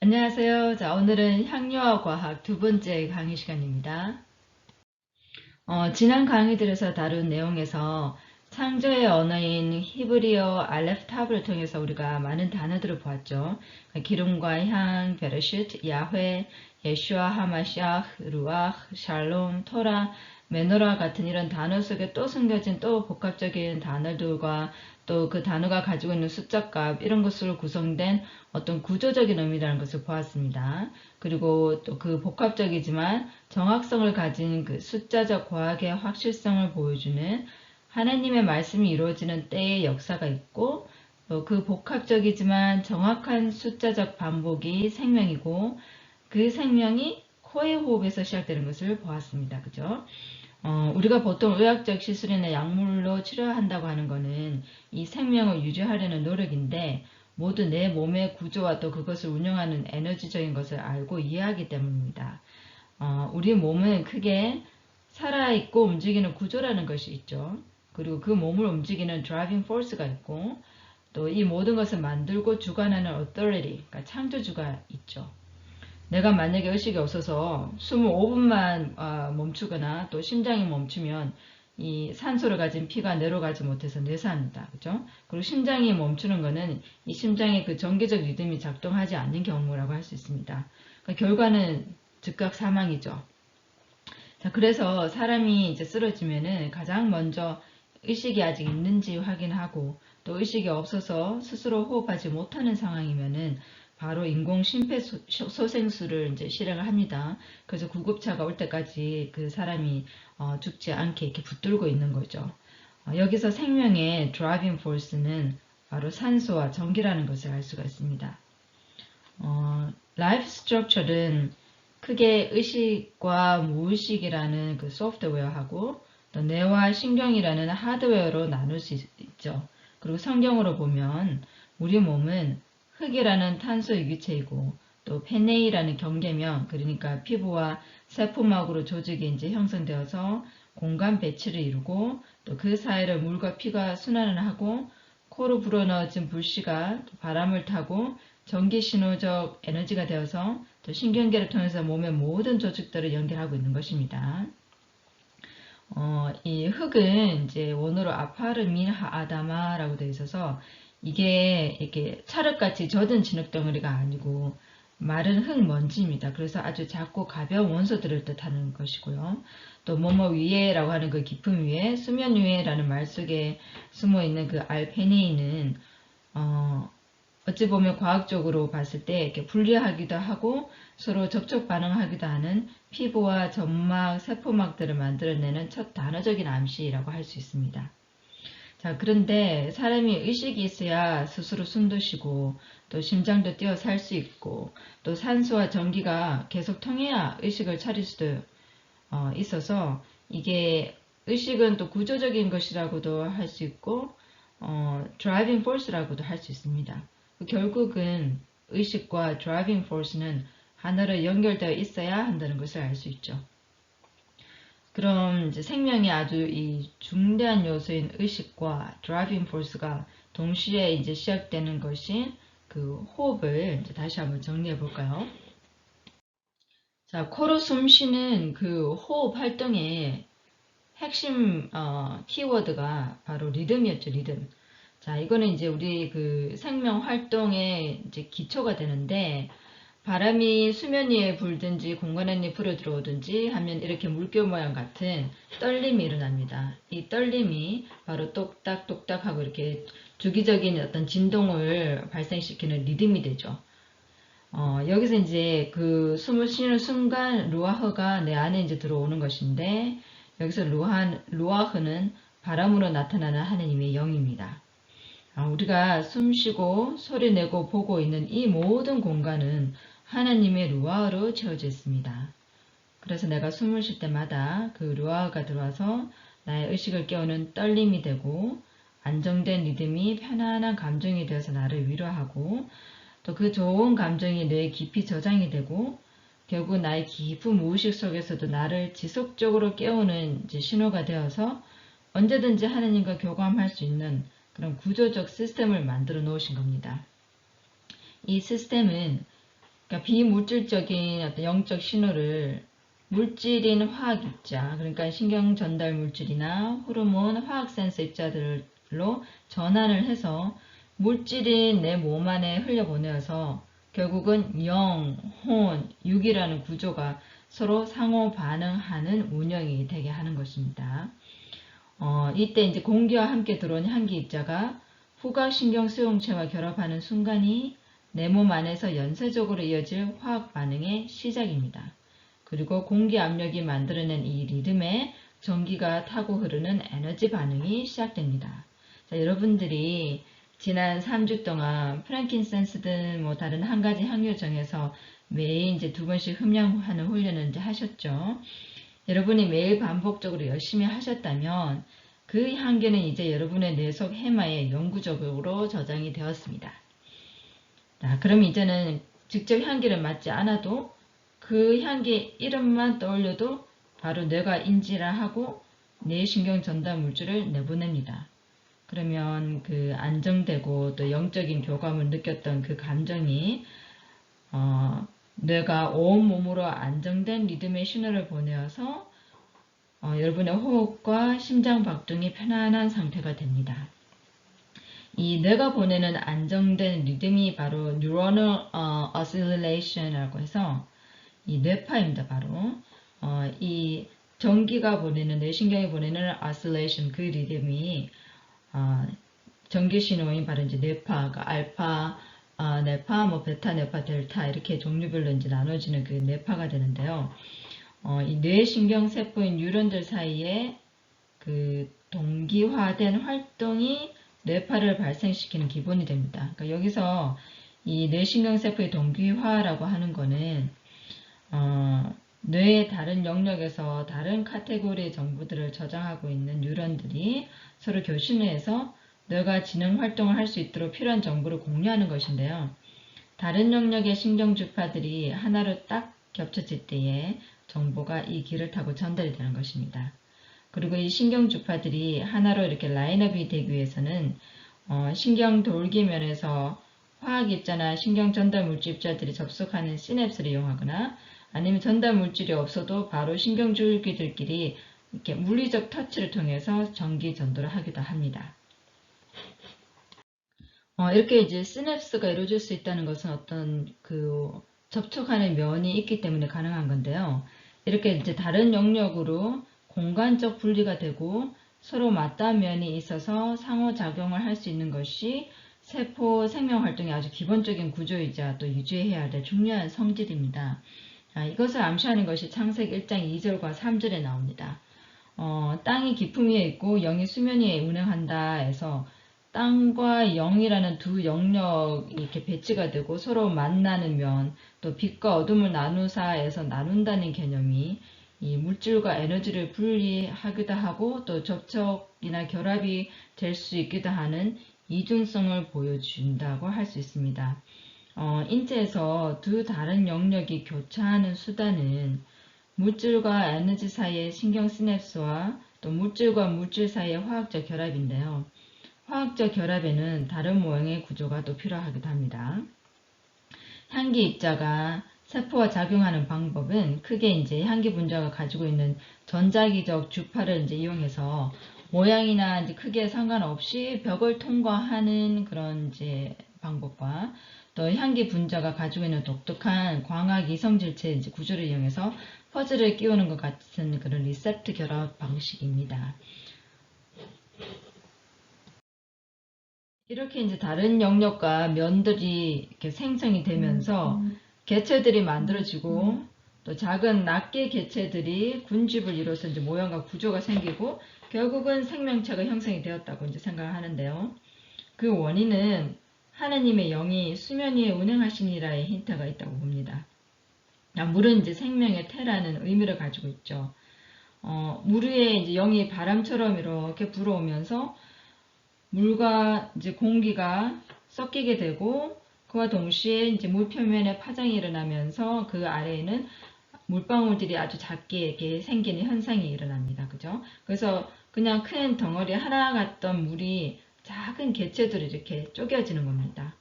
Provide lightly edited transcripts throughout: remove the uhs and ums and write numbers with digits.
안녕하세요. 자, 오늘은 향유와 과학 두 번째 강의 시간입니다. 지난 강의들에서 다룬 내용에서 창조의 언어인 히브리어 알레프탑을 통해서 우리가 많은 단어들을 보았죠. 기름과 향, 베레시트, 야훼, 예슈아, 하마시아흐, 루아흐, 샬롬, 토라, 메노라 같은 이런 단어 속에 또 숨겨진 또 복합적인 단어들과 또 그 단어가 가지고 있는 숫자값 이런 것으로 구성된 어떤 구조적인 의미라는 것을 보았습니다. 그리고 또 그 복합적이지만 정확성을 가진 그 숫자적 과학의 확실성을 보여주는 하나님의 말씀이 이루어지는 때의 역사가 있고 또 그 복합적이지만 정확한 숫자적 반복이 생명이고 그 생명이 코의 호흡에서 시작되는 것을 보았습니다. 그죠? 우리가 보통 의학적 시술이나 약물로 치료한다고 하는 것은 이 생명을 유지하려는 노력인데 모두 내 몸의 구조와 또 그것을 운영하는 에너지적인 것을 알고 이해하기 때문입니다. 우리 몸은 크게 살아있고 움직이는 구조라는 것이 있죠. 그리고 그 몸을 움직이는 driving force가 있고 또 이 모든 것을 만들고 주관하는 authority, 그러니까 창조주가 있죠. 내가 만약에 의식이 없어서 숨을 5분만 멈추거나 또 심장이 멈추면 이 산소를 가진 피가 내려가지 못해서 뇌사합니다. 그죠? 그리고 심장이 멈추는 것은 이 심장의 그 정기적 리듬이 작동하지 않는 경우라고 할 수 있습니다. 그러니까 결과는 즉각 사망이죠. 자, 그래서 사람이 이제 쓰러지면은 가장 먼저 의식이 아직 있는지 확인하고 또 의식이 없어서 스스로 호흡하지 못하는 상황이면은 바로 인공 심폐소생술을 이제 실행을 합니다. 그래서 구급차가 올 때까지 그 사람이 죽지 않게 이렇게 붙들고 있는 거죠. 여기서 생명의 driving force는 바로 산소와 전기라는 것을 알 수가 있습니다. 라이프 스트럭처는 크게 의식과 무의식이라는 그 소프트웨어하고 또 뇌와 신경이라는 하드웨어로 나눌 수 있죠. 그리고 성경으로 보면 우리 몸은 흙이라는 탄소 유기체이고 또 페네이라는 경계면 그러니까 피부와 세포막으로 조직이 이제 형성되어서 공간 배치를 이루고 또 그 사이를 물과 피가 순환을 하고 코로 불어넣어진 불씨가 바람을 타고 전기 신호적 에너지가 되어서 또 신경계를 통해서 몸의 모든 조직들을 연결하고 있는 것입니다. 이 흙은 이제 원어로 아파르 민하 아다마라고 되어 있어서 이게 이렇게 찰흙같이 젖은 진흙덩어리가 아니고 마른 흙먼지입니다. 그래서 아주 작고 가벼운 원소들을 뜻하는 것이고요. 또 뭐뭐 위에라고 하는 그 깊음 위에 수면 위에라는 말 속에 숨어 있는 그 알페니인은 어찌 보면 과학적으로 봤을 때 이렇게 분리하기도 하고 서로 접촉 반응하기도 하는 피부와 점막, 세포막들을 만들어내는 첫 단어적인 암시라고 할 수 있습니다. 자, 그런데 사람이 의식이 있어야 스스로 숨도 쉬고 또 심장도 뛰어 살 수 있고 또 산소와 전기가 계속 통해야 의식을 차릴 수도 있어서 이게 의식은 또 구조적인 것이라고도 할 수 있고 driving force라고도 할 수 있습니다. 결국은 의식과 driving force는 하나로 연결되어 있어야 한다는 것을 알 수 있죠. 그럼 이제 생명의 아주 이 중대한 요소인 의식과 driving force가 동시에 이제 시작되는 것이 그 호흡을 이제 다시 한번 정리해 볼까요? 자, 코로 숨 쉬는 그 호흡 활동의 핵심 키워드가 바로 리듬이었죠, 리듬. 자, 이거는 이제 우리 그 생명 활동의 이제 기초가 되는데 바람이 수면 위에 불든지 공간 안에 불어 들어오든지 하면 이렇게 물결 모양 같은 떨림이 일어납니다. 이 떨림이 바로 똑딱똑딱 하고 이렇게 주기적인 어떤 진동을 발생시키는 리듬이 되죠. 여기서 이제 그 숨을 쉬는 순간 루아흐가 내 안에 이제 들어오는 것인데 여기서 루아흐는 바람으로 나타나는 하느님의 영입니다. 우리가 숨쉬고 소리내고 보고 있는 이 모든 공간은 하나님의 루아흐로 채워져 있습니다. 그래서 내가 숨을 쉴 때마다 그 루아흐가 들어와서 나의 의식을 깨우는 떨림이 되고 안정된 리듬이 편안한 감정이 되어서 나를 위로하고 또 그 좋은 감정이 뇌에 깊이 저장이 되고 결국 나의 깊은 무의식 속에서도 나를 지속적으로 깨우는 이제 신호가 되어서 언제든지 하나님과 교감할 수 있는 그런 구조적 시스템을 만들어 놓으신 겁니다. 이 시스템은 그러니까 비물질적인 어떤 영적 신호를 물질인 화학 입자, 그러니까 신경 전달 물질이나 호르몬, 화학 센서 입자들로 전환을 해서 물질인 내 몸 안에 흘려보내어서 결국은 영, 혼, 육이라는 구조가 서로 상호 반응하는 운영이 되게 하는 것입니다. 이때 이제 공기와 함께 들어온 향기 입자가 후각신경 수용체와 결합하는 순간이 내 몸 안에서 연쇄적으로 이어질 화학 반응의 시작입니다. 그리고 공기 압력이 만들어낸 이 리듬에 전기가 타고 흐르는 에너지 반응이 시작됩니다. 자, 여러분들이 지난 3주 동안 프랭킨센스든 뭐 다른 한 가지 향료 정해서 매일 이제 2번씩 흠양하는 훈련을 이제 하셨죠. 여러분이 매일 반복적으로 열심히 하셨다면 그 향기는 이제 여러분의 뇌속 해마에 영구적으로 저장이 되었습니다. 자, 그럼 이제는 직접 향기를 맡지 않아도 그 향기 이름만 떠올려도 바로 뇌가 인지를 하고 뇌신경 전달 물질을 내보냅니다. 그러면 그 안정되고 또 영적인 교감을 느꼈던 그 감정이 뇌가 온몸으로 안정된 리듬의 신호를 보내어서 여러분의 호흡과 심장 박동이 편안한 상태가 됩니다. 이 뇌가 보내는 안정된 리듬이 바로 Neuronal Oscillation이라고 해서 이 뇌파입니다. 바로 이 전기가 보내는 뇌신경이 보내는 oscillation 그 리듬이 전기 신호인 바로 이제 뇌파, 그러니까 알파, 뇌파, 뭐 베타, 뇌파, 델타 이렇게 종류별로 이제 나눠지는 그 뇌파가 되는데요. 이 뇌신경 세포인 뉴런들 사이에 그 동기화된 활동이 뇌파를 발생시키는 기본이 됩니다. 그러니까 여기서 이 뇌신경 세포의 동기화라고 하는 거는 뇌의 다른 영역에서 다른 카테고리의 정보들을 저장하고 있는 뉴런들이 서로 교신을 해서 뇌가 지능 활동을 할 수 있도록 필요한 정보를 공유하는 것인데요. 다른 영역의 신경주파들이 하나로 딱 겹쳐질 때에 정보가 이 길을 타고 전달이 되는 것입니다. 그리고 이 신경주파들이 하나로 이렇게 라인업이 되기 위해서는 신경 돌기면에서 화학입자나 신경전달물질 입자들이 접속하는 시냅스를 이용하거나 아니면 전달물질이 없어도 바로 신경줄기들끼리 이렇게 물리적 터치를 통해서 전기 전도를 하기도 합니다. 이렇게 이제 시냅스가 이루어질 수 있다는 것은 어떤 그 접촉하는 면이 있기 때문에 가능한 건데요. 이렇게 이제 다른 영역으로 공간적 분리가 되고 서로 맞닿으면이 있어서 상호작용을 할 수 있는 것이 세포 생명활동의 아주 기본적인 구조이자 또 유지해야 될 중요한 성질입니다. 이것을 암시하는 것이 창세기 1장 2절과 3절에 나옵니다. 땅이 깊음 위에 있고 영이 수면 위에 운행한다 해서 땅과 영이라는 두 영역이 이렇게 배치가 되고 서로 만나는 면, 또 빛과 어둠을 나누사에서 나눈다는 개념이 이 물질과 에너지를 분리하기도 하고 또 접촉이나 결합이 될 수 있기도 하는 이중성을 보여준다고 할 수 있습니다. 인체에서 두 다른 영역이 교차하는 수단은 물질과 에너지 사이의 신경 시냅스와 또 물질과 물질 사이의 화학적 결합인데요. 화학적 결합에는 다른 모양의 구조가 또 필요하기도 합니다. 향기 입자가 세포와 작용하는 방법은 크게 이제 향기 분자가 가지고 있는 전자기적 주파를 이제 이용해서 모양이나 이제 크기에 상관없이 벽을 통과하는 그런 이제 방법과 또 향기 분자가 가지고 있는 독특한 광학 이성질체 이제 구조를 이용해서 퍼즐을 끼우는 것 같은 그런 리셉트 결합 방식입니다. 이렇게 이제 다른 영역과 면들이 이렇게 생성이 되면서 개체들이 만들어지고 또 작은 낱개 개체들이 군집을 이뤄서 이제 모양과 구조가 생기고 결국은 생명체가 형성이 되었다고 이제 생각을 하는데요. 그 원인은 하느님의 영이 수면 위에 운행하시니라의 힌트가 있다고 봅니다. 물은 이제 생명의 태라는 의미를 가지고 있죠. 물 위에 이제 영이 바람처럼 이렇게 불어오면서 물과 이제 공기가 섞이게 되고 그와 동시에 이제 물 표면에 파장이 일어나면서 그 아래에는 물방울들이 아주 작게 이렇게 생기는 현상이 일어납니다. 그죠? 그래서 그냥 큰 덩어리 하나 같던 물이 작은 개체들이 이렇게 쪼개지는 겁니다.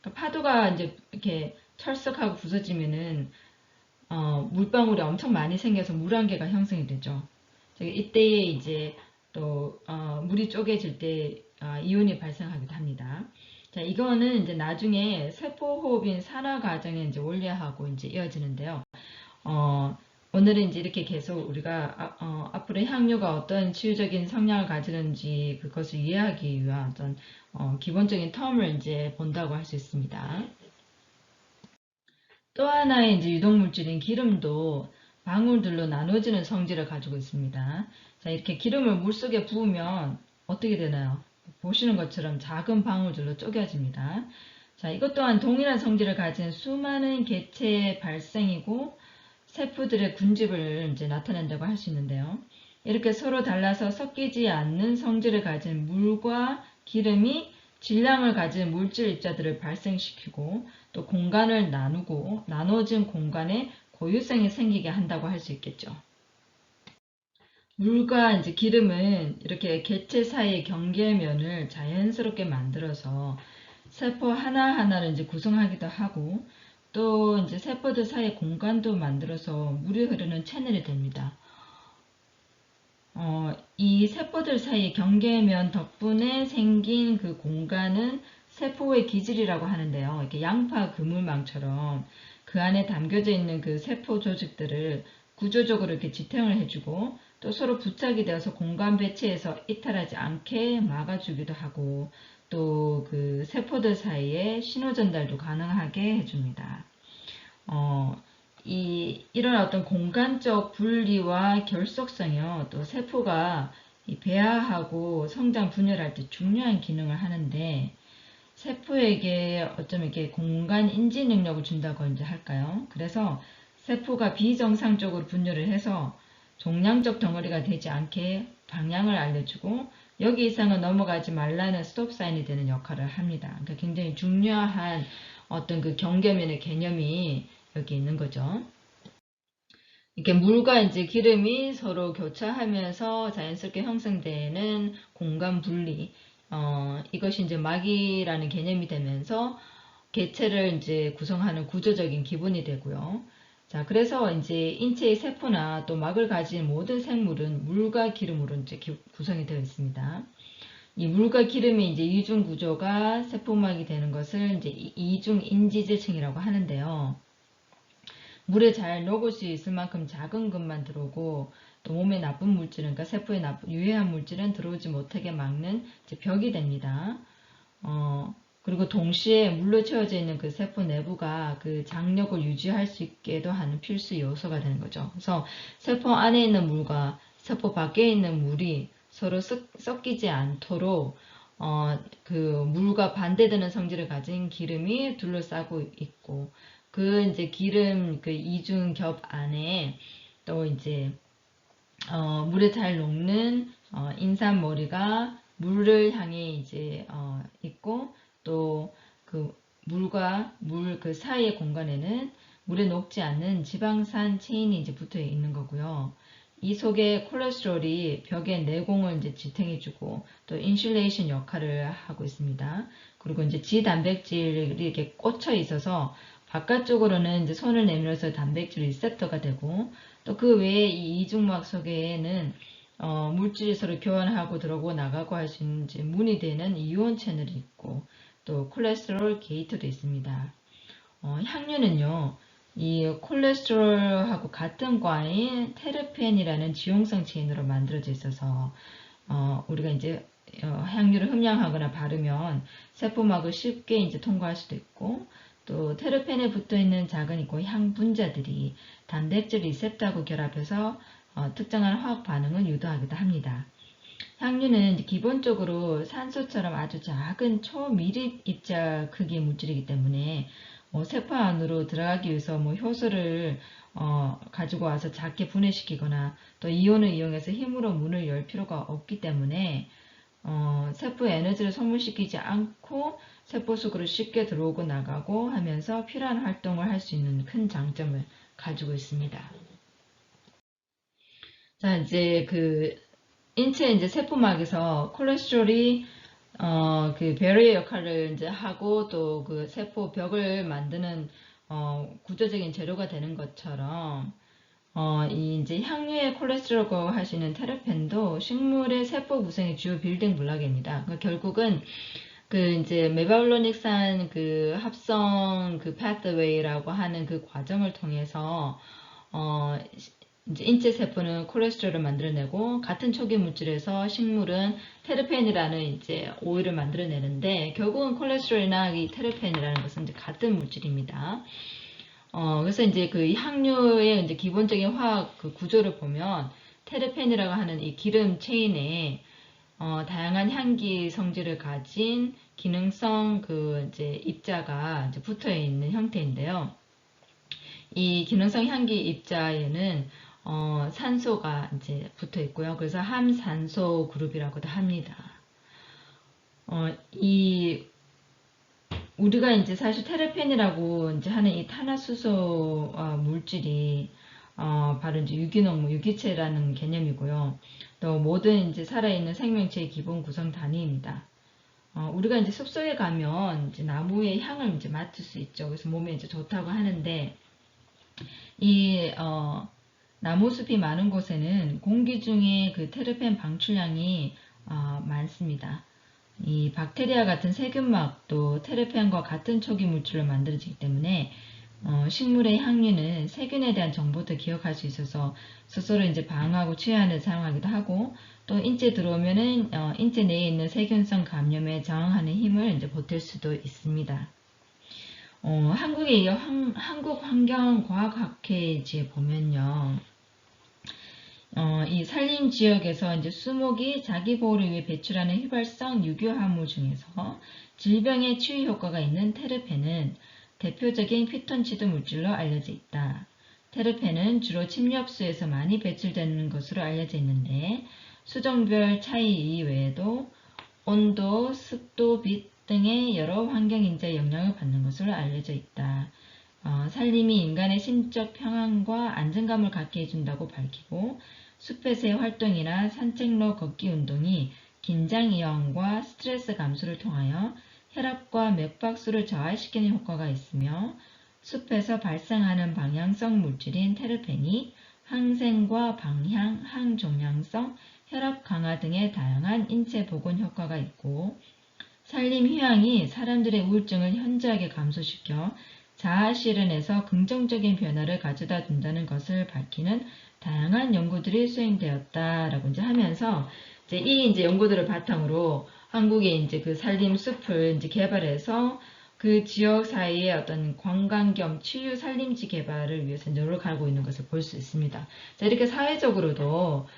그러니까 파도가 이제 이렇게 철석하고 부서지면은 물방울이 엄청 많이 생겨서 물안개가 형성이 되죠. 이때에 이제 또 물이 쪼개질 때 이온이 발생하기도 합니다. 자, 이거는 이제 나중에 세포호흡인 산화 과정의 이제 원리하고 이제 이어지는데요. 오늘은 이제 이렇게 계속 우리가 앞으로 향료가 어떤 치유적인 성향을 가지는지 그것을 이해하기 위한 어떤 기본적인 텀을 이제 본다고 할 수 있습니다. 또 하나의 이제 유독물질인 기름도 방울들로 나눠지는 성질을 가지고 있습니다. 자, 이렇게 기름을 물속에 부으면 어떻게 되나요? 보시는 것처럼 작은 방울들로 쪼개집니다. 자, 이것 또한 동일한 성질을 가진 수많은 개체의 발생이고 세포들의 군집을 이제 나타낸다고 할 수 있는데요. 이렇게 서로 달라서 섞이지 않는 성질을 가진 물과 기름이 질량을 가진 물질 입자들을 발생시키고 또 공간을 나누고 나눠진 공간에 고유성이 생기게 한다고 할 수 있겠죠. 물과 이제 기름은 이렇게 개체 사이의 경계면을 자연스럽게 만들어서 세포 하나하나를 이제 구성하기도 하고 또 이제 세포들 사이의 공간도 만들어서 물이 흐르는 채널이 됩니다. 이 세포들 사이의 경계면 덕분에 생긴 그 공간은 세포의 기질이라고 하는데요. 이렇게 양파 그물망처럼 그 안에 담겨져 있는 그 세포 조직들을 구조적으로 이렇게 지탱을 해주고 또 서로 부착이 되어서 공간 배치에서 이탈하지 않게 막아주기도 하고 또 그 세포들 사이에 신호 전달도 가능하게 해줍니다. 이런 어떤 공간적 분리와 결속성이요. 또 세포가 배아하고 성장 분열할 때 중요한 기능을 하는데 세포에게 어쩌면 이렇게 공간 인지 능력을 준다고 이제 할까요? 그래서 세포가 비정상적으로 분열을 해서 종량적 덩어리가 되지 않게 방향을 알려주고 여기 이상은 넘어가지 말라는 스톱 사인이 되는 역할을 합니다. 그러니까 굉장히 중요한 어떤 그 경계면의 개념이 여기 있는 거죠. 이렇게 물과 이제 기름이 서로 교차하면서 자연스럽게 형성되는 공간 분리, 이것이 이제 막이라는 개념이 되면서 개체를 이제 구성하는 구조적인 기본이 되고요. 자, 그래서 이제 인체의 세포나 또 막을 가진 모든 생물은 물과 기름으로 이제 구성이 되어 있습니다. 이 물과 기름이 이제 이중 구조가 세포막이 되는 것을 이제 이중 인지제층이라고 하는데요. 물에 잘 녹을 수 있을 만큼 작은 것만 들어오고 또 몸에 나쁜 물질은 그러니까 세포에 유해한 물질은 들어오지 못하게 막는 벽이 됩니다. 그리고 동시에 물로 채워져 있는 그 세포 내부가 그 장력을 유지할 수 있게도 하는 필수 요소가 되는 거죠. 그래서 세포 안에 있는 물과 세포 밖에 있는 물이 서로 섞이지 않도록 그 물과 반대되는 성질을 가진 기름이 둘러싸고 있고 그 이제 기름 그 이중겹 안에 또 이제 물에 잘 녹는 인삼머리가 물을 향해 이제 있고 또 그 물과 물 그 사이의 공간에는 물에 녹지 않는 지방산 체인이 이제 붙어 있는 거고요. 이 속에 콜레스테롤이 벽의 내공을 이제 지탱해주고 또 인슐레이션 역할을 하고 있습니다. 그리고 이제 지단백질이 이렇게 꽂혀 있어서 바깥쪽으로는 이제 손을 내밀어서 단백질 리셉터가 되고 또 그 외에 이 이중막 속에는 물질이 서로 교환하고 들어오고 나가고 할 수 있는 이제 문이 되는 이온 채널이 있고 또 콜레스테롤 게이트도 있습니다. 향유는요. 이 콜레스테롤하고 같은 과인 테르펜이라는 지용성 체인으로 만들어져 있어서 우리가 이제 향유를 흠양하거나 바르면 세포막을 쉽게 이제 통과할 수도 있고 또 테르펜에 붙어 있는 작은 향 분자들이 단백질 리셉터하고 결합해서 특정한 화학 반응을 유도하기도 합니다. 향유는 기본적으로 산소처럼 아주 작은 초미립 입자 크기의 물질이기 때문에 세포 안으로 들어가기 위해서 효소를 가지고 와서 작게 분해시키거나 또 이온을 이용해서 힘으로 문을 열 필요가 없기 때문에 세포에 에너지를 소모시키지 않고 세포 속으로 쉽게 들어오고 나가고 하면서 필요한 활동을 할 수 있는 큰 장점을 가지고 있습니다. 자, 이제 그 인체 이제 세포막에서 콜레스테롤이 그 배리어 역할을 이제 하고 또 그 세포 벽을 만드는 구조적인 재료가 되는 것처럼 이 이제 향유의 콜레스테롤이라고 하시는 테르펜도 식물의 세포 구성의 주요 빌딩 블록입니다. 그러니까 결국은 그 이제 메발로닉산 그 합성 그 파스웨이라고 하는 그 과정을 통해서 이제 인체 세포는 콜레스테롤을 만들어내고 같은 초기 물질에서 식물은 테르펜이라는 이제 오일을 만들어내는데 결국은 콜레스테롤이나 이 테르펜이라는 것은 이제 같은 물질입니다. 그래서 이제 그 향료의 이제 기본적인 화학 그 구조를 보면 테르펜이라고 하는 이 기름 체인에 다양한 향기 성질을 가진 기능성 그 이제 입자가 이제 붙어 있는 형태인데요. 이 기능성 향기 입자에는 산소가 이제 붙어 있고요. 그래서 함산소 그룹이라고도 합니다. 이 우리가 이제 사실 테르펜이라고 이제 하는 이 탄화수소 물질이 바로 이제 유기농, 유기체라는 개념이고요. 또 모든 이제 살아있는 생명체의 기본 구성 단위입니다. 우리가 이제 숲속에 가면 이제 나무의 향을 이제 맡을 수 있죠. 그래서 몸에 이제 좋다고 하는데 이 나무숲이 많은 곳에는 공기 중에 그 테르펜 방출량이 많습니다. 이 박테리아 같은 세균막도 테르펜과 같은 초기 물질로 만들어지기 때문에 식물의 향유는 세균에 대한 정보도 기억할 수 있어서 스스로 이제 방어하고 치유하는 데 사용하기도 하고 또 인체에 들어오면은 인체 내에 있는 세균성 감염에 저항하는 힘을 이제 보탤 수도 있습니다. 한국의 한국환경과학학회지에 보면요. 이 산림 지역에서 이제 수목이 자기 보호를 위해 배출하는 휘발성 유효화물 중에서 질병에 치유 효과가 있는 테르펜은 대표적인 피톤치드 물질로 알려져 있다. 테르펜은 주로 침엽수에서 많이 배출되는 것으로 알려져 있는데 수종별 차이 이외에도 온도, 습도, 빛 등의 여러 환경인자의 영향을 받는 것으로 알려져 있다. 산림이 인간의 심적 평안과 안정감을 갖게 해준다고 밝히고 숲에서의 활동이나 산책로 걷기 운동이 긴장 이완과 스트레스 감소를 통하여 혈압과 맥박수를 저하시키는 효과가 있으며 숲에서 발생하는 방향성 물질인 테르펜이 항생과 방향, 항종양성, 혈압 강화 등의 다양한 인체 보건 효과가 있고 산림 휴양이 사람들의 우울증을 현저하게 감소시켜 자아 실현에서 긍정적인 변화를 가져다 준다는 것을 밝히는 다양한 연구들이 수행되었다라고 이제 하면서 이제 연구들을 바탕으로 한국의 이제 그 산림 숲을 이제 개발해서 그 지역 사이의 어떤 관광 겸 치유 산림지 개발을 위해서 노력하고 있는 것을 볼 수 있습니다. 자, 이렇게 사회적으로도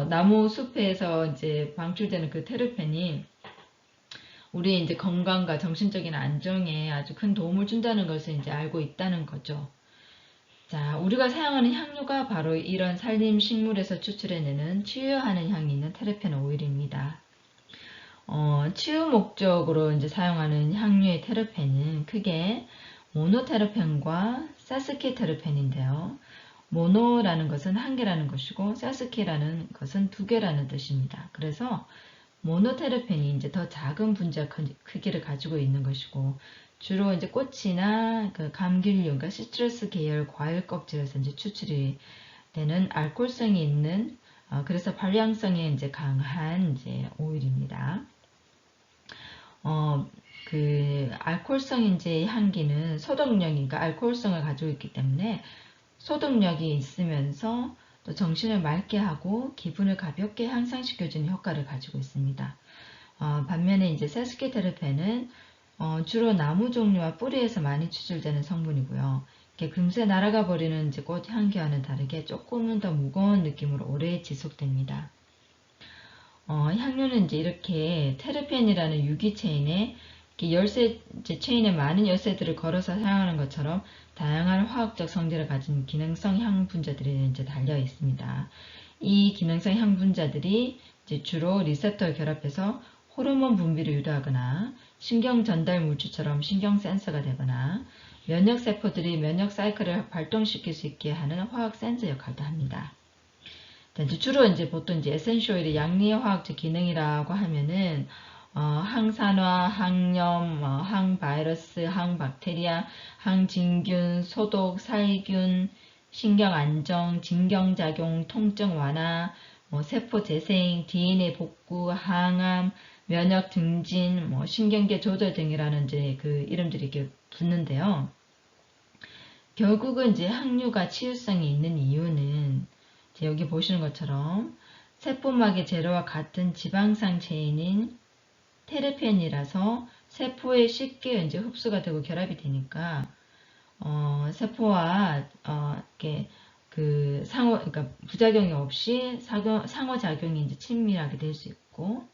나무 숲에서 이제 방출되는 그 테르펜이 우리 이제 건강과 정신적인 안정에 아주 큰 도움을 준다는 것을 이제 알고 있다는 거죠. 자, 우리가 사용하는 향료가 바로 이런 산림 식물에서 추출해내는 치유하는 향이 있는 테르펜 오일입니다. 치유 목적으로 이제 사용하는 향료의 테르펜은 크게 모노테르펜과 사스키테르펜인데요. 모노라는 것은 한 개라는 것이고 사스키라는 것은 두 개라는 뜻입니다. 그래서 모노테르펜이 이제 더 작은 분자 크기를 가지고 있는 것이고 주로 이제 꽃이나 그 감귤류, 그러니까 시트러스 계열 과일 껍질에서 이제 추출이 되는 알코올성이 있는 그래서 발향성이 이제 강한 이제 오일입니다. 그 알코올성 이제 향기는 소독력이니까 알코올성을 가지고 있기 때문에 소독력이 있으면서 또 정신을 맑게 하고 기분을 가볍게 향상시켜주는 효과를 가지고 있습니다. 반면에 이제 세스키테르펜은 주로 나무 종류와 뿌리에서 많이 추출되는 성분이고요. 이렇게 금세 날아가 버리는 이제 꽃 향기와는 다르게 조금은 더 무거운 느낌으로 오래 지속됩니다. 향료는 이제 이렇게 테르펜이라는 유기체인에 열쇠 체인에 많은 열쇠들을 걸어서 사용하는 것처럼 다양한 화학적 성질을 가진 기능성 향분자들이 이제 달려 있습니다. 이 기능성 향분자들이 이제 주로 리셉터를 결합해서 호르몬 분비를 유도하거나 신경 전달 물질처럼 신경 센서가 되거나 면역 세포들이 면역 사이클을 발동시킬 수 있게 하는 화학 센서 역할도 합니다. 주로 이제 보통 이제 에센셜 오일의 양리의 화학적 기능이라고 하면은 항산화, 항염, 항바이러스, 항박테리아, 항진균, 소독, 살균, 신경 안정, 진경작용, 통증 완화, 세포 재생, DNA 복구, 항암, 면역 증진, 신경계 조절 등이라는 이제 그 이름들이 이렇게 붙는데요. 결국은 이제 항류가 치유성이 있는 이유는 이제 여기 보시는 것처럼 세포막의 재료와 같은 지방산 체인인 테르펜이라서 세포에 쉽게 이제 흡수가 되고 결합이 되니까 세포와 이렇게 그 그러니까 부작용이 없이 상호작용이 이제 친밀하게 될 수 있고,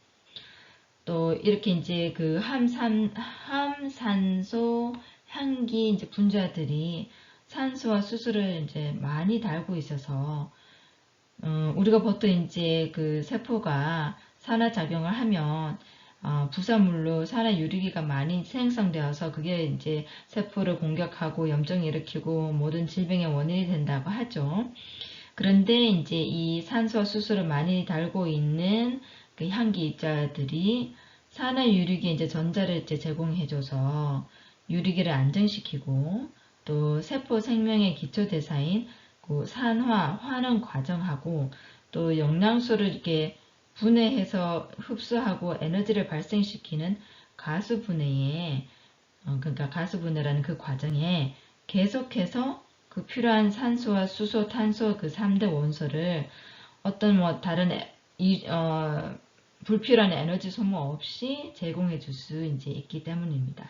또 이렇게 이제 그 함산소 향기 이제 분자들이 산소와 수소를 이제 많이 달고 있어서 우리가 보통 이제 그 세포가 산화작용을 하면 부산물로 산화유리기가 많이 생성되어서 그게 이제 세포를 공격하고 염증을 일으키고 모든 질병의 원인이 된다고 하죠. 그런데 이제 이 산소와 수소를 많이 달고 있는 그 향기 입자들이 산화유리기에 이제 전자를 이제 제공해줘서 유리기를 안정시키고, 또 세포 생명의 기초 대사인 그 환원 과정하고, 또 영양소를 이렇게 분해해서 흡수하고 에너지를 발생시키는 가수분해에, 그러니까 가수분해라는 그 과정에 계속해서 그 필요한 산소와 수소, 탄소 그 3대 원소를 어떤 다른 불필요한 에너지 소모 없이 제공해 줄 수 이제 있기 때문입니다.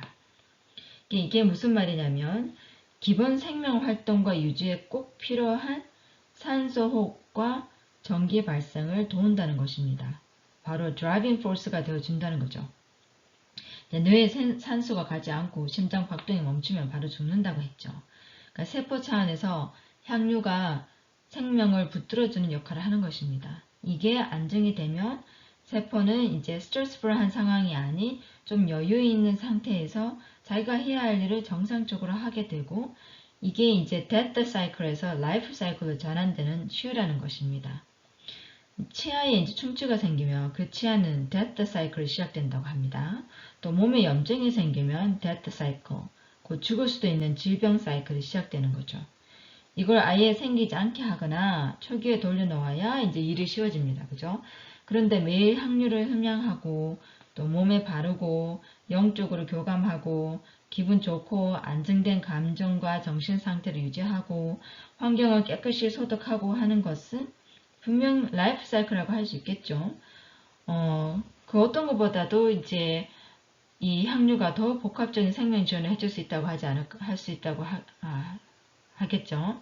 이게 무슨 말이냐면 기본 생명 활동과 유지에 꼭 필요한 산소 호흡과 전기 발생을 도운다는 것입니다. 바로 드라이빙 포스가 되어준다는 거죠. 뇌에 산소가 가지 않고 심장 박동이 멈추면 바로 죽는다고 했죠. 그러니까 세포 차원에서 향유가 생명을 붙들어주는 역할을 하는 것입니다. 이게 안정이 되면 세포는 이제 스트레스풀한 상황이 아닌 좀 여유 있는 상태에서 자기가 해야 할 일을 정상적으로 하게 되고, 이게 이제 데스 사이클에서 라이프 사이클로 전환되는 치유라는 것입니다. 치아에 이제 충치가 생기면 그 치아는 데스 사이클이 시작된다고 합니다. 또 몸에 염증이 생기면 데스 사이클, 곧 죽을 수도 있는 질병 사이클이 시작되는 거죠. 이걸 아예 생기지 않게 하거나 초기에 돌려놓아야 이제 일이 쉬워집니다. 그죠? 그런데 매일 향유를 흠양하고 또 몸에 바르고 영적으로 교감하고 기분 좋고 안정된 감정과 정신 상태를 유지하고 환경을 깨끗이 소독하고 하는 것은 분명 라이프 사이클이라고 할 수 있겠죠. 그 어떤 것보다도 이제 이 향유가 더 복합적인 생명 지원을 해줄 수 있다고 할 수 있다고 하겠죠.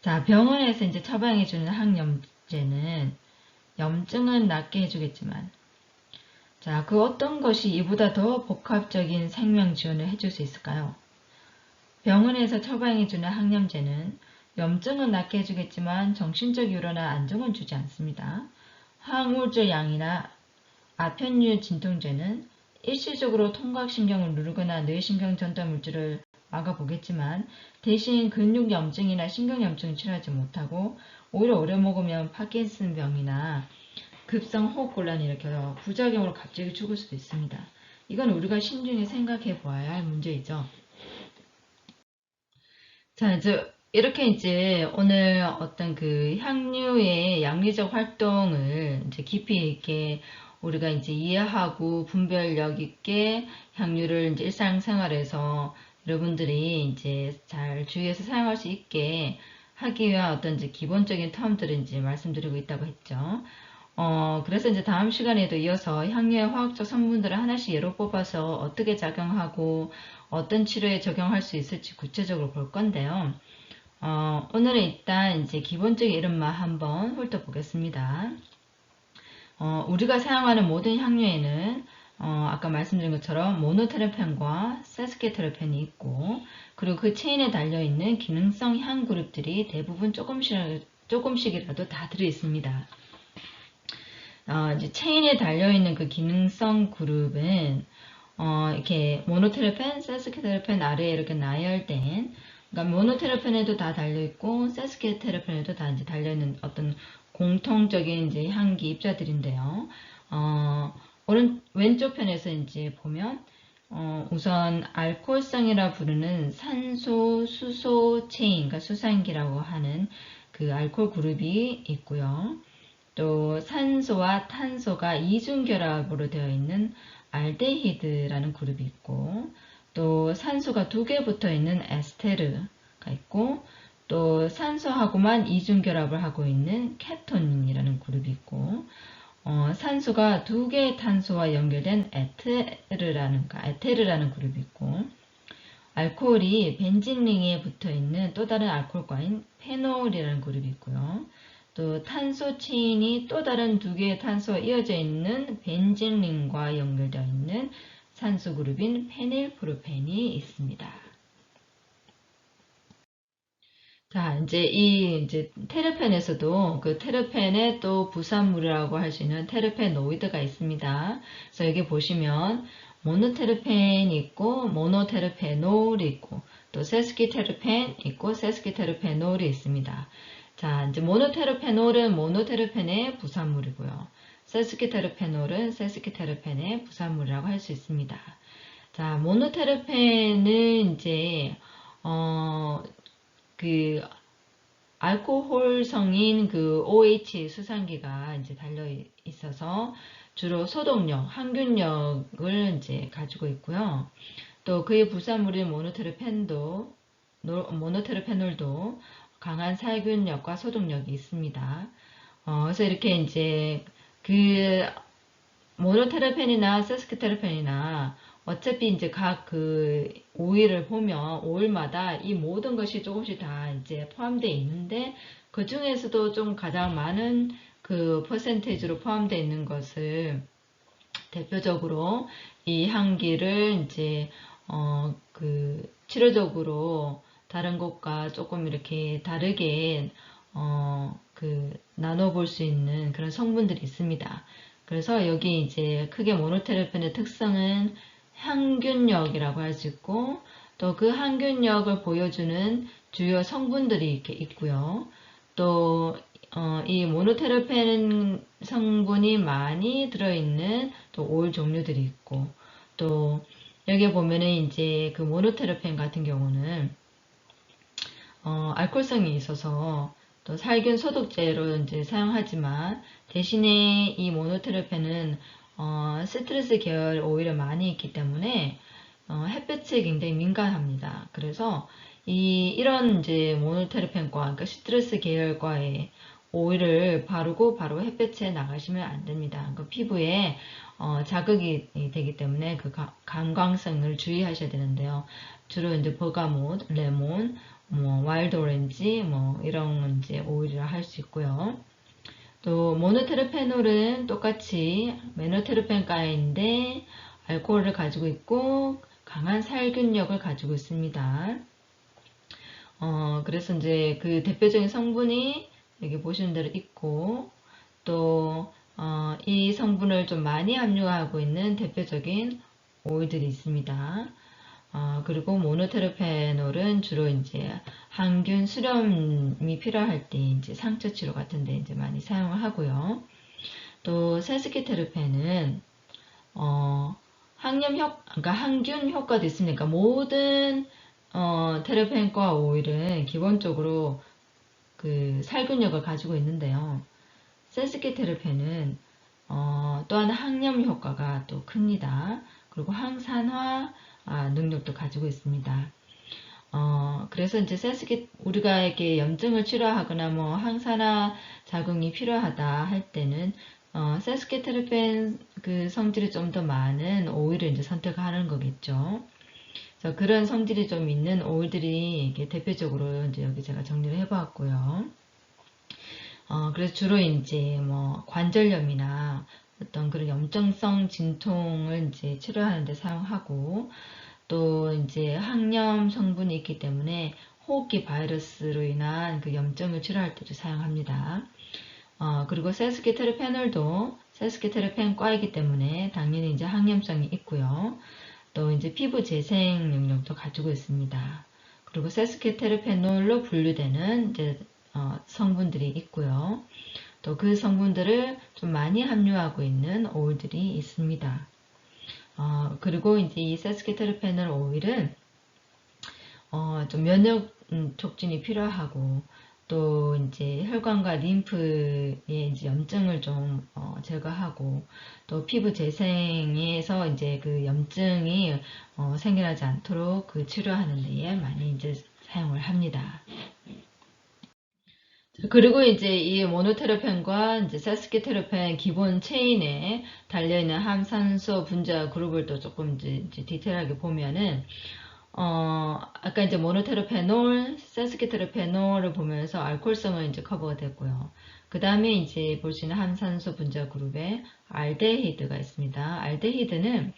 자, 병원에서 이제 처방해주는 항염제는 염증은 낫게 해주겠지만, 자, 그 어떤 것이 이보다 더 복합적인 생명 지원을 해줄 수 있을까요? 병원에서 처방해주는 항염제는 염증은 낫게 해주겠지만 정신적 위로나 안정은 주지 않습니다. 항우울제 양이나 아편류 진통제는 일시적으로 통각신경을 누르거나 뇌신경 전달 물질을 막아보겠지만 대신 근육 염증이나 신경 염증을 치료하지 못하고 오히려 오래 먹으면 파킨슨병이나 급성 호흡곤란이 일으켜서 부작용으로 갑자기 죽을 수도 있습니다. 이건 우리가 신중히 생각해 보아야 할 문제이죠. 자, 이렇게 이제 오늘 어떤 그 향유의 양리적 활동을 이제 깊이 있게 우리가 이제 이해하고 분별력 있게 향유를 이제 일상생활에서 여러분들이 이제 잘 주의해서 사용할 수 있게 하기 위한 어떤 이제 기본적인 텀들을 이제 말씀드리고 있다고 했죠. 그래서 이제 다음 시간에도 이어서 향유의 화학적 성분들을 하나씩 예로 뽑아서 어떻게 작용하고 어떤 치료에 적용할 수 있을지 구체적으로 볼 건데요. 오늘은 일단 이제 기본적인 이름만 한번 훑어보겠습니다. 우리가 사용하는 모든 향유에는 아까 말씀드린 것처럼 모노테르펜과 세스케테르펜이 있고, 그리고 그 체인에 달려있는 기능성 향 그룹들이 대부분 조금씩이라도 다 들어있습니다. 이제 체인에 달려있는 그 기능성 그룹은 이렇게 모노테르펜, 세스케테르펜 아래에 이렇게 나열된, 그러니까 모노테르펜에도 다 달려있고 세스케테르펜에도 다 이제 달려있는 어떤 공통적인 이제 향기 입자들인데요. 왼쪽 편에서 이제 보면 우선 알코올성이라 부르는 산소 수소 체인, 그러니까 수산기라고 하는 그 알코올 그룹이 있고요. 또 산소와 탄소가 이중결합으로 되어 있는 알데히드라는 그룹이 있고, 또 산소가 2개 붙어 있는 에스테르가 있고, 또 산소하고만 이중결합을 하고 있는 케톤이라는 그룹이 있고, 산소가 2개의 탄소와 연결된 에테르라는 그룹이 있고, 알코올이 벤진링에 붙어 있는 또 다른 알코올과인 페놀이라는 그룹이 있고요. 또 탄소 체인이 또 다른 2개의 탄소가 이어져 있는 벤진링과 연결되어 있는 산소 그룹인 페닐프로펜이 있습니다. 자, 이제 테르펜에서도 그 테르펜의 또 부산물이라고 할 수 있는 테르페노이드가 있습니다. 그래서 여기 보시면 모노테르펜이 있고 모노테르페놀이 있고 또 세스키테르펜 있고 세스키테르페놀이 있습니다. 자, 이제 모노테르페놀은 모노테르펜의 부산물이고요. 세스키테르페놀은 세스키테르펜의 부산물이라고 할 수 있습니다. 자, 모노테르펜은 이제 그 알코올성인 그 OH 수산기가 이제 달려 있어서 주로 소독력, 항균력을 이제 가지고 있고요. 또 그의 부산물인 모노테르페놀도 강한 살균력과 소독력이 있습니다. 그래서 이렇게 이제 그 모노테르펜이나 세스키테르펜이나 어차피 이제 각 그 오일을 보면 오일마다 이 모든 것이 조금씩 다 이제 포함되어 있는데 그 중에서도 좀 가장 많은 그 퍼센테이지로 포함되어 있는 것을 대표적으로 이 향기를 이제 그 치료적으로 다른 것과 조금 이렇게 다르게 그 나눠볼 수 있는 그런 성분들이 있습니다. 그래서 여기 이제 크게 모노테르펜의 특성은 항균력이라고 할 수 있고 또 그 항균력을 보여주는 주요 성분들이 이렇게 있고요. 또 이 모노테르펜 성분이 많이 들어있는 또 오일 종류들이 있고 또 여기 보면은 이제 그 모노테르펜 같은 경우는 알코올성이 있어서 또 살균 소독제로 이제 사용하지만 대신에 이 모노테르펜은 시트러스 계열 오일을 많이 있기 때문에 햇볕에 굉장히 민감합니다. 그래서 이런 이제 모노테르펜과 그러니까 시트러스 계열과의 오일을 바르고 바로 햇볕에 나가시면 안 됩니다. 그러니까 피부에 자극이 되기 때문에 그 감광성을 주의하셔야 되는데요. 주로 이제 버가못, 레몬, 뭐 와일드 오렌지 뭐 이런 이제 오일이라 할 수 있고요. 또 모노테르페놀은 똑같이 메노테르펜가인데 알코올을 가지고 있고 강한 살균력을 가지고 있습니다. 그래서 이제 그 대표적인 성분이 여기 보시는 대로 있고 또 이 성분을 좀 많이 함유하고 있는 대표적인 오일들이 있습니다. 그리고 모노테르페놀은 주로 이제 항균 수렴이 필요할 때 이제 상처 치료 같은 데 이제 많이 사용을 하고요. 또 세스키테르펜은 그러니까 항균 효과도 있으니까 모든 테르펜과 오일은 기본적으로 그 살균력을 가지고 있는데요. 세스키테르펜은 또한 항염 효과가 또 큽니다. 그리고 항산화 능력도 가지고 있습니다. 그래서 이제 우리가 이렇게 염증을 치료하거나 뭐 항산화 작용이 필요하다 할 때는 세스키테르펜 그 성질이 좀 더 많은 오일을 이제 선택하는 거겠죠. 그래서 그런 성질이 좀 있는 오일들이 이게 대표적으로 이제 여기 제가 정리를 해보았고요. 그래서 주로 이제 뭐 관절염이나 어떤 그런 염증성 진통을 이제 치료하는 데 사용하고 또 이제 항염 성분이 있기 때문에 호흡기 바이러스로 인한 그 염증을 치료할 때도 사용합니다. 그리고 세스키테르페놀도 세스키테르펜과이기 때문에 당연히 이제 항염성이 있고요. 또 이제 피부 재생 능력도 가지고 있습니다. 그리고 세스키테르페놀로 분류되는 이제 성분들이 있고요. 또 그 성분들을 좀 많이 함유하고 있는 오일들이 있습니다. 그리고 이제 이 세스키테르페놀 오일은 좀 면역 촉진이 필요하고 또 이제 혈관과 림프의 이제 염증을 좀 제거하고 또 피부 재생에서 이제 그 염증이 생겨나지 않도록 그 치료하는 데에 많이 이제 사용을 합니다. 그리고 이제 이 모노테르펜과 이제 세스키테르펜 기본 체인에 달려있는 함산소 분자 그룹을 또 조금 이제 디테일하게 보면은 아까 이제 모노테르페놀, 세스키테르페놀을 보면서 알코올성은 이제 커버가 됐고요. 그 다음에 이제 볼 수 있는 함산소 분자 그룹에 알데히드가 있습니다. 알데히드는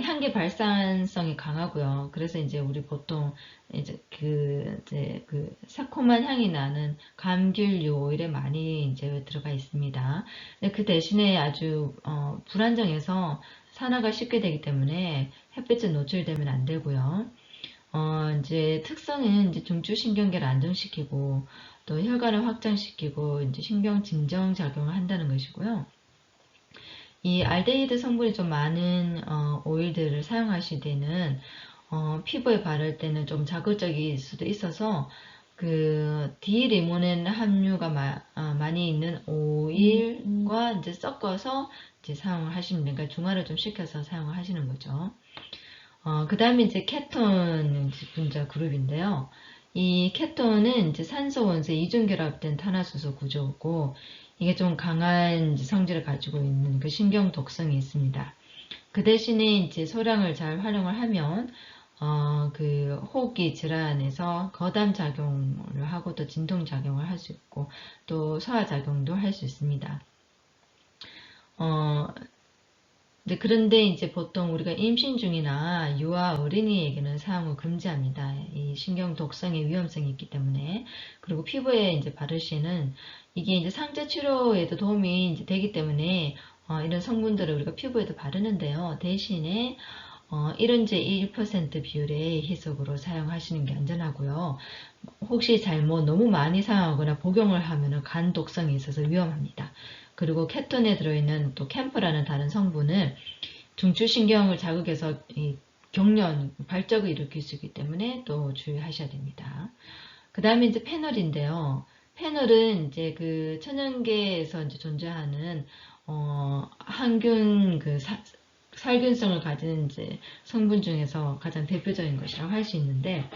향기 발산성이 강하고요. 그래서 이제 우리 보통 이제 그 새콤한 향이 나는 감귤류 오일에 많이 이제 들어가 있습니다. 근데 그 대신에 아주 불안정해서 산화가 쉽게 되기 때문에 햇빛에 노출되면 안 되고요. 이제 특성은 이제 중추신경계를 안정시키고 또 혈관을 확장시키고 이제 신경 진정 작용을 한다는 것이고요. 이 알데히드 성분이 좀 많은 오일들을 사용하실 때는 피부에 바를 때는 좀 자극적일 수도 있어서 그 디리모넨 함유가 많이 있는 오일과 이제 섞어서 이제 사용을 하시면 그러니까 중화를 좀 시켜서 사용을 하시는 거죠. 그 다음에 이제 케톤 분자 그룹인데요. 이 케톤은 이제 산소 원소 이중결합된 탄화수소 구조고 이게 좀 강한 성질을 가지고 있는 그 신경 독성이 있습니다. 그 대신에 이제 소량을 잘 활용을 하면 그 호흡기 질환에서 거담 작용을 하고 또 진통 작용을 할 수 있고 또 소화 작용도 할 수 있습니다. 그런데 이제 보통 우리가 임신 중이나 유아 어린이에게는 사용을 금지합니다. 이 신경 독성의 위험성이 있기 때문에. 그리고 피부에 이제 바를 시에는 이게 이제 상처 치료에도 도움이 이제 되기 때문에 이런 성분들을 우리가 피부에도 바르는데요. 대신에 1원제 1% 비율의 희석으로 사용하시는 게 안전하고요. 혹시 잘못 너무 많이 사용하거나 복용을 하면 간 독성이 있어서 위험합니다. 그리고 케톤에 들어있는 또 캠프라는 다른 성분은 중추신경을 자극해서 이 경련, 발작을 일으킬 수 있기 때문에 또 주의하셔야 됩니다. 그 다음에 이제 페놀인데요. 페놀은 이제 그 천연계에서 이제 존재하는 항균 살균성을 가진 이제 성분 중에서 가장 대표적인 것이라고 할 수 있는데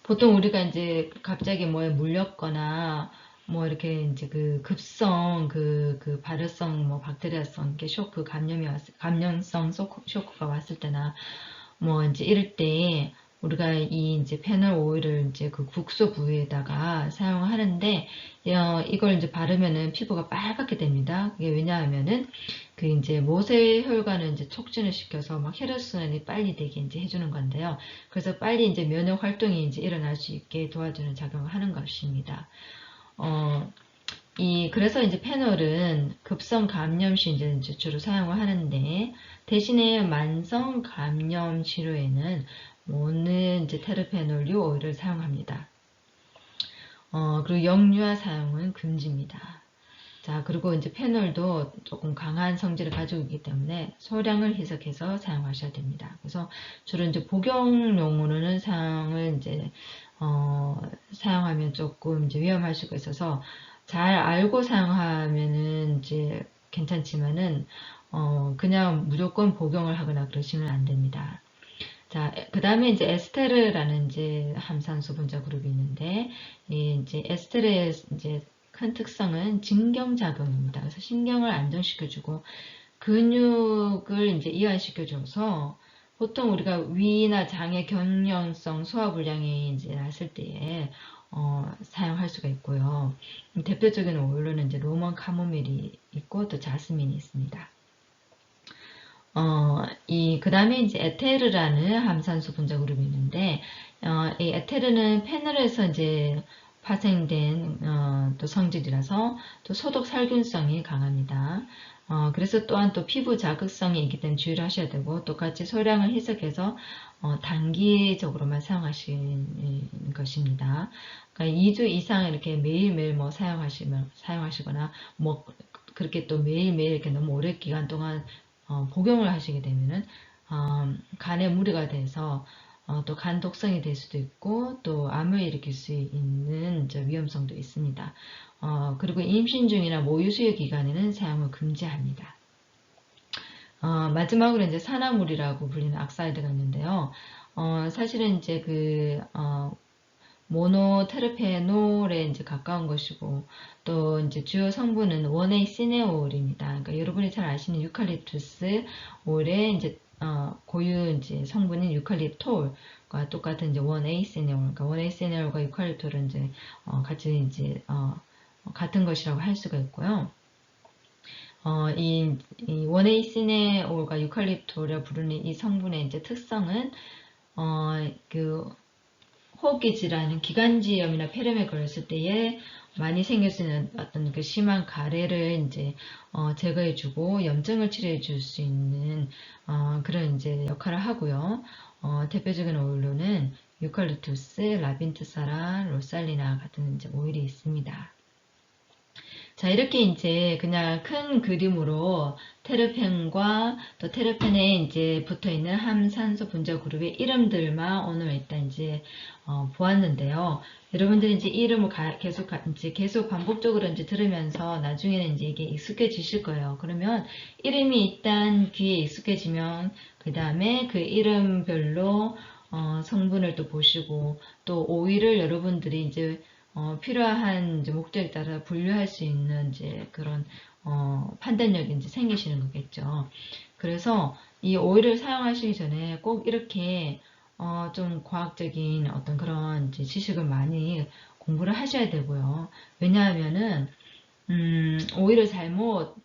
보통 우리가 이제 갑자기 뭐에 물렸거나 뭐 이렇게 이제 그 급성 그 발열성 뭐 박테리아성 이렇게 쇼크 감염성 쇼크가 왔을 때나 뭐 이제 이럴 때 우리가 이 이제 페놀 오일을 이제 그 국소 부위에다가 사용하는데 이걸 이제 바르면은 피부가 빨갛게 됩니다. 그게 왜냐하면은 그 이제 모세혈관을 이제 촉진을 시켜서 막 혈액순환이 빨리 되게 이제 해주는 건데요. 그래서 빨리 이제 면역 활동이 이제 일어날 수 있게 도와주는 작용을 하는 것입니다. 그래서 이제 페놀은 급성 감염 시 이제 주로 사용을 하는데 대신에 만성 감염 치료에는 모는 이제 테르페놀류 오일을 사용합니다. 그리고 역류화 사용은 금지입니다. 자, 그리고 이제 페놀도 조금 강한 성질을 가지고 있기 때문에 소량을 희석해서 사용하셔야 됩니다. 그래서 주로 이제 복용용으로는 사용하면 조금 이제 위험할 수가 있어서 잘 알고 사용하면은 이제 괜찮지만은 그냥 무조건 복용을 하거나 그러시면 안 됩니다. 자, 그 다음에 이제 에스테르라는 이제 함산소 분자 그룹이 있는데, 이제 에스테르의 이제 큰 특성은 진경작용입니다. 그래서 신경을 안정시켜주고, 근육을 이제 이완시켜줘서, 보통 우리가 위나 장의 경련성 소화불량이 이제 났을 때에, 사용할 수가 있고요. 대표적인 오일로는 이제 로먼 카모밀이 있고, 또 자스민이 있습니다. 그 다음에 이제 에테르라는 함산소 분자 그룹이 있는데, 이 에테르는 페놀에서 이제 파생된 또 성질이라서 또 소독 살균성이 강합니다. 그래서 또한 또 피부 자극성이 있기 때문에 주의를 하셔야 되고 똑같이 소량을 희석해서 단기적으로만 사용하시는 것입니다. 그러니까 2주 이상 이렇게 매일매일 뭐 사용하시거나 뭐 그렇게 또 매일매일 이렇게 너무 오래 기간 동안 복용을 하시게 되면은 간에 무리가 돼서 또 간 독성이 될 수도 있고 또 암을 일으킬 수 있는 위험성도 있습니다. 그리고 임신 중이나 모유 수유 기간에는 사용을 금지합니다. 마지막으로 이제 산화물이라고 불리는 악사이드가 있는데요. 사실은 이제 모노테르페놀에 이제 가까운 것이고 또 이제 주요 성분은 원에이 시네올입니다. 그러니까 여러분이 잘 아시는 유칼립투스 올의 이제 고유 이제 성분인 유칼립톨과 똑같은 이제 원에이 시네올, 그러니까 원에이 시네올과 유칼립톨은 이제 같이 이제 같은 것이라고 할 수가 있고요. 이 원에이 시네올과 유칼립톨이라 부르는 이 성분의 이제 특성은 호흡기 질환은 기관지염이나 폐렴에 걸렸을 때에 많이 생길 수 있는 어떤 그 심한 가래를 이제 제거해주고 염증을 치료해줄 수 있는 그런 이제 역할을 하고요. 대표적인 오일로는 유칼립투스, 라빈트사라, 로살리나 같은 이제 오일이 있습니다. 자, 이렇게 이제 그냥 큰 그림으로 테르펜과 또 테르펜에 이제 붙어 있는 함산소 분자 그룹의 이름들만 오늘 일단 이제 보았는데요. 여러분들이 이제 이름을 계속 반복적으로 이제 들으면서 나중에는 이제 이게 익숙해지실 거예요. 그러면 이름이 일단 귀에 익숙해지면 그 다음에 그 이름별로 성분을 또 보시고 또 오일을 여러분들이 이제 필요한 이제 목적에 따라 분류할 수 있는 이제 그런 판단력이 이제 생기시는 거겠죠. 그래서 이 오일을 사용하시기 전에 꼭 이렇게 좀 과학적인 어떤 그런 이제 지식을 많이 공부를 하셔야 되고요. 왜냐하면은 오일을 잘못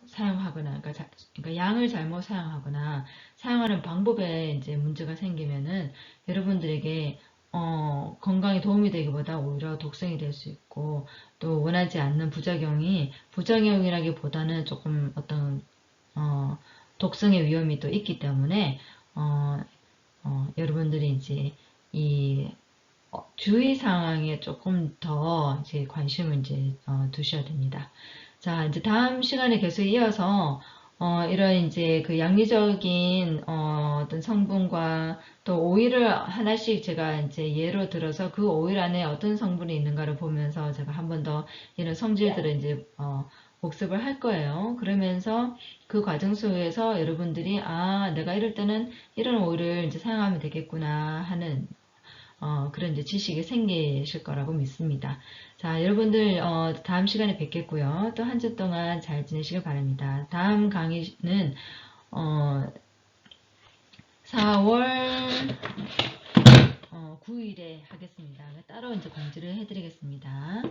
사용하거나 그러니까 양을 잘못 사용하거나 사용하는 방법에 이제 문제가 생기면은 여러분들에게 건강에 도움이 되기보다 오히려 독성이 될 수 있고 또 원하지 않는 부작용이라기보다는 조금 어떤 독성의 위험이 또 있기 때문에 여러분들이 이제 이 주의 사항에 조금 더 이제 관심을 이제 두셔야 됩니다. 자, 이제 다음 시간에 계속 이어서 이런 이제 그 양리적인 어떤 성분과 또 오일을 하나씩 제가 이제 예로 들어서 그 오일 안에 어떤 성분이 있는가를 보면서 제가 한 번 더 이런 성질들을 이제 복습을 할 거예요. 그러면서 그 과정 속에서 여러분들이 내가 이럴 때는 이런 오일을 이제 사용하면 되겠구나 하는 그런 이제 지식이 생기실 거라고 믿습니다. 자, 여러분들 다음 시간에 뵙겠고요. 또 한 주 동안 잘 지내시길 바랍니다. 다음 강의는 4월 9일에 하겠습니다. 따로 이제 공지를 해드리겠습니다.